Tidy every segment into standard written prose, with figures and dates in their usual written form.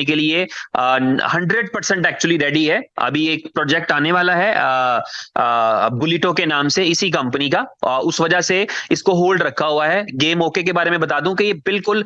के लिए 100% actually ready है। अभी एक प्रोजेक्ट आने वाला है बुलिटो के नाम से, इसी कंपनी का, उस वजह से इसको होल्ड रखा हुआ है। गेम ओके के बारे में बता दूं कि ये बिल्कुल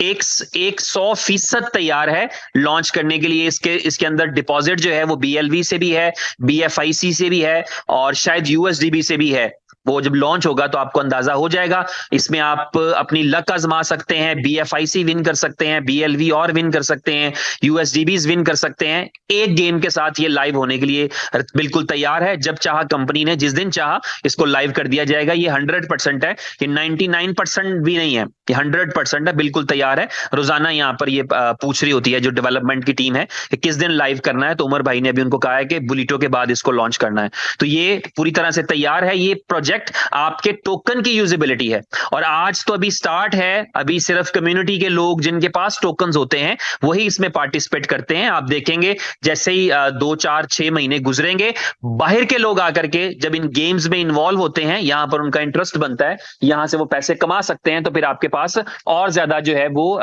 100% तैयार है लॉन्च करने के लिए। इसके इसके अंदर डिपॉजिट जो है वो BLV से भी है, BFIC से भी है, और शायद USDB से भी है। वो जब लॉन्च होगा तो आपको अंदाजा हो जाएगा। इसमें आप अपनी लक आजमा सकते हैं, BFIC विन कर सकते हैं, BLV और विन कर सकते हैं, USDBs विन कर सकते हैं। एक गेम के साथ ये लाइव होने के लिए बिल्कुल तैयार है। जब चाहा कंपनी ने, जिस दिन चाहा, इसको लाइव कर दिया जाएगा। ये 100% है, ये 99% भी नहीं है, ये 100% है, बिल्कुल तैयार है। रोजाना यहाँ पर ये पूछ रही होती है जो डेवलपमेंट की टीम है कि किस दिन लाइव करना है, तो उमर भाई ने अभी उनको कहा है कि बुलिटो के बाद इसको लॉन्च करना है। तो ये पूरी तरह से तैयार है। ये प्रोजेक्ट आपके टोकन की यूजेबिलिटी है, और आज तो अभी स्टार्ट है। अभी सिर्फ कम्युनिटी के लोग जिनके पास टोकन्स होते हैं वही इसमें पार्टिसिपेट करते हैं। आप देखेंगे जैसे ही 2 4 6 महीने गुजरेंगे, बाहर के लोग आकर के जब इन गेम्स में इन्वॉल्व होते हैं, यहां पर उनका इंटरेस्ट बनता है, यहां से वो पैसे कमा सकते हैं, तो फिर आपके पास और ज्यादा जो है वो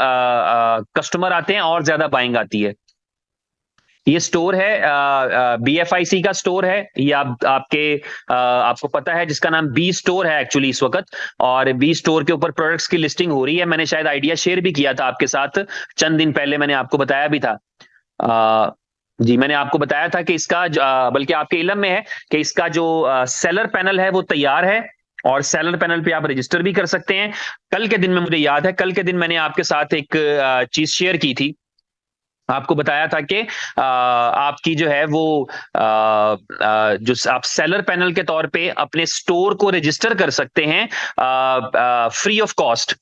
कस्टमर आते हैं और ज्यादा बाइंग आती है। ये स्टोर है, BFIC का स्टोर है। ये आपको पता है, जिसका नाम बी स्टोर है एक्चुअली इस वक्त। और बी स्टोर के ऊपर प्रोडक्ट्स की लिस्टिंग हो रही है। मैंने शायद आइडिया शेयर भी किया था आपके साथ चंद दिन पहले, मैंने आपको बताया भी था। जी, मैंने आपको बताया था कि इसका बल्कि आपके इलम में है कि इसका जो सेलर पैनल है वो तैयार है, और सेलर पैनल पे आप रजिस्टर भी कर सकते हैं। कल के दिन में, मुझे याद है, कल के दिन मैंने आपके साथ एक चीज शेयर की थी। आपको बताया था कि आपकी जो है वो जो आप सेलर पैनल के तौर पे अपने स्टोर को रजिस्टर कर सकते हैं फ्री ऑफ कॉस्ट।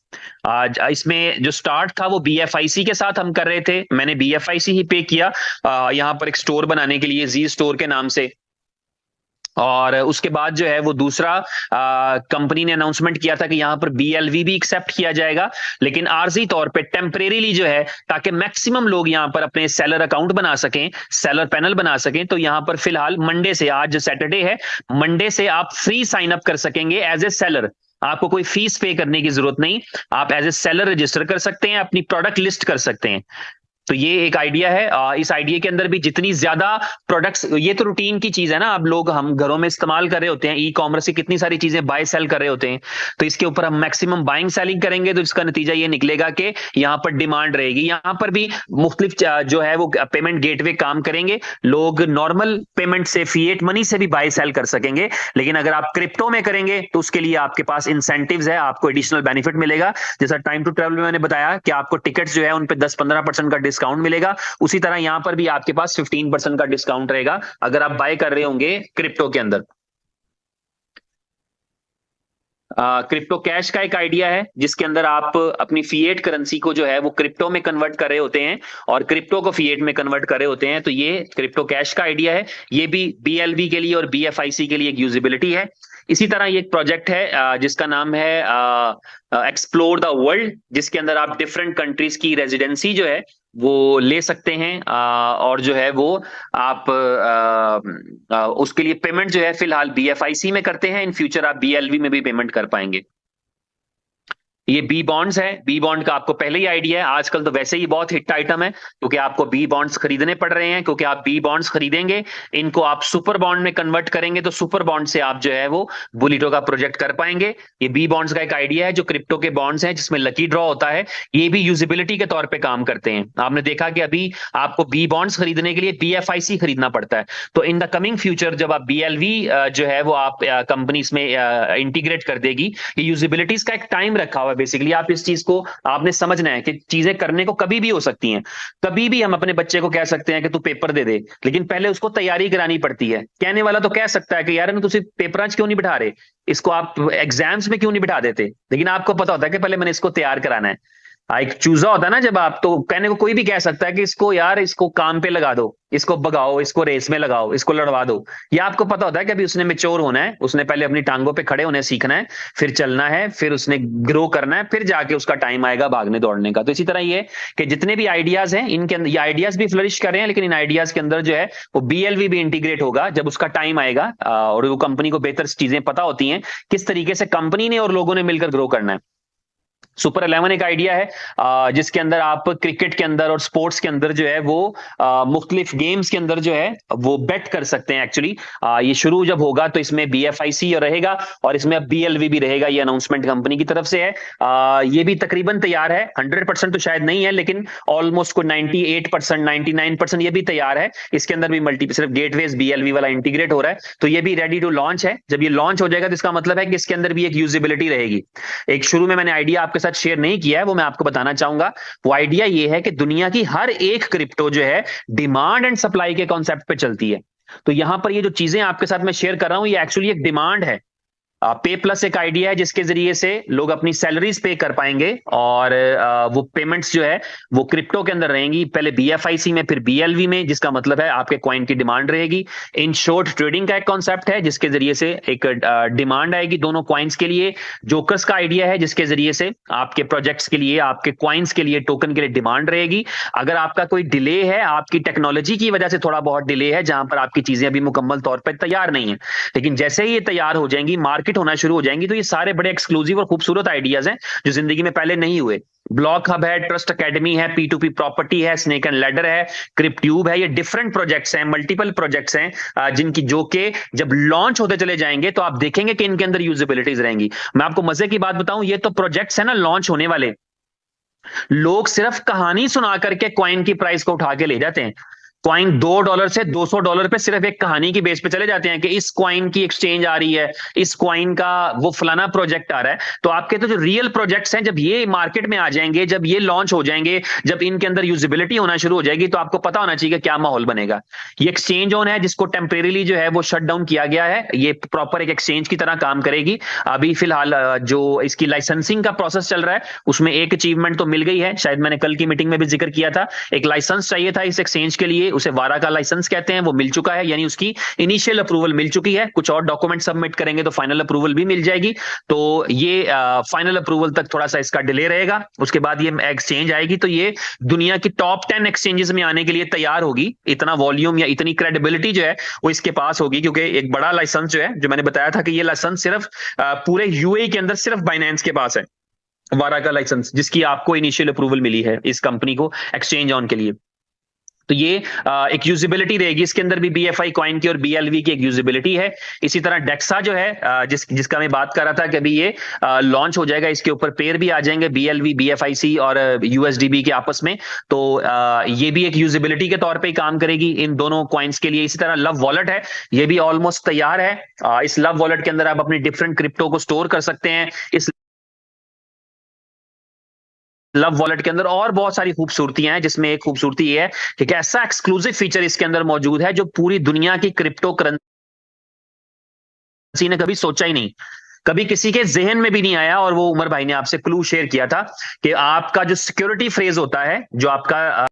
आज इसमें जो स्टार्ट था वो BFIC के साथ हम कर रहे थे। मैंने BFIC ही पे किया यहां पर एक स्टोर बनाने के लिए, जी स्टोर के नाम से। और उसके बाद जो है वो दूसरा कंपनी ने अनाउंसमेंट किया था कि यहां पर BLV भी एक्सेप्ट किया जाएगा, लेकिन आरजी तौर पे टेम्परेरीली जो है, ताकि मैक्सिमम लोग यहां पर अपने सेलर अकाउंट बना सकें, सेलर पैनल बना सकें। तो यहां पर फिलहाल मंडे से, आज सैटरडे है, मंडे से आप फ्री साइन अप कर सकेंगे एज ए सेलर। आपको कोई फीस पे करने की जरूरत नहीं, आप एज ए सेलर रजिस्टर कर सकते हैं, अपनी प्रोडक्ट लिस्ट कर सकते हैं। तो ये एक आइडिया है। इस आइडिया के अंदर भी जितनी ज्यादा प्रोडक्ट्स, ये तो रूटीन की चीज है ना, अब लोग, हम घरों में इस्तेमाल कर रहे होते हैं, ई कॉमर्स से कितनी सारी चीजें बाय सेल कर रहे होते हैं। तो इसके ऊपर हम मैक्सिमम बाइंग सेलिंग करेंगे, तो इसका नतीजा ये निकलेगा कि यहाँ पर डिमांड रहेगी। यहाँ पर भी मुख्तलिफ जो है वो पेमेंट गेटवे काम करेंगे। लोग नॉर्मल पेमेंट से, फिएट मनी से भी बाय सेल कर सकेंगे, लेकिन अगर आप क्रिप्टो में करेंगे तो उसके लिए आपके पास इंसेंटिव्स है, आपको एडिशनल बेनिफिट मिलेगा। जैसा टाइम टू ट्रैवल में मैंने बताया कि आपको टिकट्स जो है उन पे 10-15% का डिस्काउंट मिलेगा, उसी तरह यहां पर भी आपके पास 15% का डिस्काउंट रहेगा अगर आप बाय कर रहे होंगे क्रिप्टो के अंदर। क्रिप्टो कैश का एक आइडिया है जिसके अंदर आप अपनी फिएट करेंसी को जो है वो क्रिप्टो में कन्वर्ट कर रहे होते हैं, और क्रिप्टो को फिएट में कन्वर्ट कर रहे होते हैं। तो ये क्रिप्टो कैश का आइडिया है। ये भी BLV के लिए और BFIC के लिए एक यूजिबिलिटी है। इसी तरह ये एक प्रोजेक्ट है जिसका नाम है एक्सप्लोर द वर्ल्ड, जिसके अंदर आप डिफरेंट कंट्रीज की रेजिडेंसी जो है वो ले सकते हैं, और जो है वो आप उसके लिए पेमेंट जो है फिलहाल BFIC में करते हैं। इन फ्यूचर आप BLV में भी पेमेंट कर पाएंगे। ये बी बॉन्ड्स है। बी बॉन्ड का आपको पहले ही आइडिया है, आजकल तो वैसे ही बहुत हिट आइटम है, क्योंकि आपको बी बॉन्ड्स खरीदने पड़ रहे हैं। क्योंकि आप बी बॉन्ड्स खरीदेंगे, इनको आप सुपर बॉन्ड में कन्वर्ट करेंगे, तो सुपर बॉन्ड से आप जो है वो बुलिटो का प्रोजेक्ट कर पाएंगे। ये बी बॉन्ड्स का एक आइडिया है, जो क्रिप्टो के बॉन्ड्स हैं जिसमें लकी ड्रॉ होता है, ये भी यूजिबिलिटी के तौर पर काम करते हैं। आपने देखा कि अभी आपको बी बॉन्ड्स खरीदने के लिए BFIC खरीदना पड़ता है। तो इन द कमिंग फ्यूचर जब आप BLV जो है वो आप कंपनी इसमें इंटीग्रेट कर देगी, ये यूजिबिलिटीज का एक टाइम रखा हुआ है। बेसिकली आप इस चीज को आपने समझना है कि चीजें करने को कभी भी हो सकती हैं। कभी भी हम अपने बच्चे को कह सकते हैं कि तू पेपर दे दे, लेकिन पहले उसको तैयारी करानी पड़ती है। कहने वाला तो कह सकता है कि यार तुम पेपर आज क्यों नहीं बिठा रहे, इसको आप एग्जाम्स में क्यों नहीं बिठा देते, लेकिन आपको पता होता है कि पहले मैंने इसको तैयार कराना है। एक चूजा होता है ना, जब आप, तो कहने को कोई भी कह सकता है कि इसको यार, इसको काम पे लगा दो, इसको भगाओ, इसको रेस में लगाओ, इसको लड़वा दो। ये आपको पता होता है कि अभी उसने मैच्योर होना है, उसने पहले अपनी टांगों पे खड़े होने सीखना है, फिर चलना है, फिर उसने ग्रो करना है, फिर जाके उसका टाइम आएगा भागने दौड़ने का। तो इसी तरह ये कि जितने भी आइडियाज हैं इनके अंदर, ये आइडियाज भी फ्लरिश कर रहे हैं, लेकिन इन आइडियाज के अंदर जो है वो BLV भी इंटीग्रेट होगा जब उसका टाइम आएगा। और वो कंपनी को बेहतर चीजें पता होती हैं किस तरीके से कंपनी ने और लोगों ने मिलकर ग्रो करना है। सुपर 11 एक आइडिया है जिसके अंदर आप क्रिकेट के अंदर और स्पोर्ट्स के अंदर जो है वो मुख्तलिफ गेम्स के अंदर जो है वो बेट कर सकते हैं एक्चुअली। ये शुरू जब होगा तो इसमें BFIC रहेगा और इसमें अब BLV भी रहेगा। ये अनाउंसमेंट कंपनी की तरफ से है। ये भी तकरीबन तैयार है, 100% तो शायद नहीं है लेकिन ऑलमोस्ट को 98%, 99% ये भी तैयार है। इसके अंदर भी मल्टी सिर्फ गेटवेज BLV वाला इंटीग्रेट हो रहा है, तो ये भी रेडी टू लॉन्च है। जब ये लॉन्च हो जाएगा तो इसका मतलब है कि इसके अंदर भी एक यूजिबिलिटी रहेगी। एक शुरू में मैंने आइडिया आपके साथ शेयर नहीं किया है, वो मैं आपको बताना चाहूंगा। वो आइडिया ये है कि दुनिया की हर एक क्रिप्टो जो है डिमांड एंड सप्लाई के कॉन्सेप्ट पे चलती है। तो यहां पर ये जो चीजें आपके साथ मैं शेयर कर रहा हूं ये एक्चुअली एक डिमांड है। पे प्लस एक आइडिया है जिसके जरिए से लोग अपनी सैलरीज पे कर पाएंगे और वो पेमेंट्स जो है वो क्रिप्टो के अंदर रहेंगी, पहले BFIC में फिर BLV में, जिसका मतलब है आपके कॉइन की डिमांड रहेगी। इन शॉर्ट ट्रेडिंग का एक कॉन्सेप्ट है जिसके जरिए से एक डिमांड आएगी दोनों कॉइन्स के लिए। जोकर्स का आइडिया है जिसके जरिए से आपके प्रोजेक्ट्स के लिए, आपके कॉइन्स के लिए, टोकन के लिए डिमांड रहेगी। अगर आपका कोई डिले है, आपकी टेक्नोलॉजी की वजह से थोड़ा बहुत डिले है जहां पर आपकी चीजें अभी मुकम्मल तौर पर तैयार नहीं है, लेकिन जैसे ही ये तैयार हो जाएंगी, मार्केट होना शुरू हो जाएंगी, तो ये सारे बड़े एक्सक्लूसिव और खूबसूरत आइडियाज हैं जो जिंदगी में पहले नहीं हुए। ब्लॉक हब है, ट्रस्ट अकेडमी है, P2P प्रॉपर्टी है, स्नेक एंड लैडर है, क्रिप्ट्यूब है। ये डिफरेंट प्रोजेक्ट्स हैं, मल्टीपल प्रोजेक्ट्स हैं जिनकी जो के जब लॉन्च होते चले जाएंगे तो आप देखेंगे कि इनके अंदर यूजिबिलिटीज रहेंगी। मैं आपको मजे की बात बताऊं, ये तो प्रोजेक्ट्स है ना लॉन्च होने वाले, लोग सिर्फ कहानी सुना करके कॉइन की प्राइस को उठा के ले जाते हैं। कॉइन $2 से $200 पे सिर्फ एक कहानी की बेस पे चले जाते हैं कि इस कॉइन की एक्सचेंज आ रही है, इस कॉइन का वो फलाना प्रोजेक्ट आ रहा है। तो आपके तो जो रियल प्रोजेक्ट्स हैं जब ये मार्केट में आ जाएंगे, जब ये लॉन्च हो जाएंगे, जब इनके अंदर यूजिबिलिटी होना शुरू हो जाएगी, तो आपको पता होना चाहिए कि क्या माहौल बनेगा। ये एक्सचेंज ऑन है जिसको टेम्परेरीली जो है वो शट डाउन किया गया है। ये प्रॉपर एक एक्सचेंज की तरह काम करेगी। अभी फिलहाल जो इसकी लाइसेंसिंग का प्रोसेस चल रहा है उसमें एक अचीवमेंट तो मिल गई है, शायद मैंने कल की मीटिंग में भी जिक्र किया था। एक लाइसेंस चाहिए था इस एक्सचेंज के लिए, उसे वारा का लाइसेंस कहते हैं, वो मिल चुका है, यानी उसकी इनिशियल अप्रूवल मिल चुकी है। कुछ और डॉक्यूमेंट सबमिट करेंगे तो फाइनल अप्रूवल भी मिल जाएगी। तो ये फाइनल अप्रूवल तक थोड़ा सा इसका डिले रहेगा, उसके बाद ये एक्सचेंज आएगी तो ये दुनिया की टॉप 10 एक्सचेंजेस में आने के लिए तैयार होगी। इतना वॉल्यूम या इतनी क्रेडिबिलिटी जो है वो इसके पास होगी, क्योंकि एक बड़ा लाइसेंस जो है, जो मैंने बताया था कि ये लाइसेंस सिर्फ पूरे UAE के अंदर सिर्फ बाइनेंस के पास है, वारा का लाइसेंस, जिसकी आपको इनिशियल अप्रूवल मिली है इस कंपनी को एक्सचेंज ऑन के लिए। तो ये एक यूजिबिलिटी रहेगी, इसके अंदर भी BFI कॉइन की और BLV की एक यूजिबिलिटी है। इसी तरह डेक्सा जो है जिसका मैं बात कर रहा था कि अभी ये लॉन्च हो जाएगा, इसके ऊपर पेयर भी आ जाएंगे BLV, BFIC और USDB के आपस में। तो ये भी एक यूजिबिलिटी के तौर पे ही काम करेगी इन दोनों कॉइन्स के लिए। इसी तरह लव वॉलेट है, ये भी ऑलमोस्ट तैयार है। इस लव वॉलेट के अंदर आप अपनी डिफरेंट क्रिप्टो को स्टोर कर सकते हैं। इस लव वॉलेट के अंदर और बहुत सारी खूबसूरतियां हैं, जिसमें एक खूबसूरती ये है कि एक ऐसा एक्सक्लूसिव फीचर इसके अंदर मौजूद है जो पूरी दुनिया की क्रिप्टो करेंसी ने कभी सोचा ही नहीं, कभी किसी के जहन में भी नहीं आया। और वो उमर भाई ने आपसे क्लू शेयर किया था कि आपका जो सिक्योरिटी फ्रेज होता है, जो आपका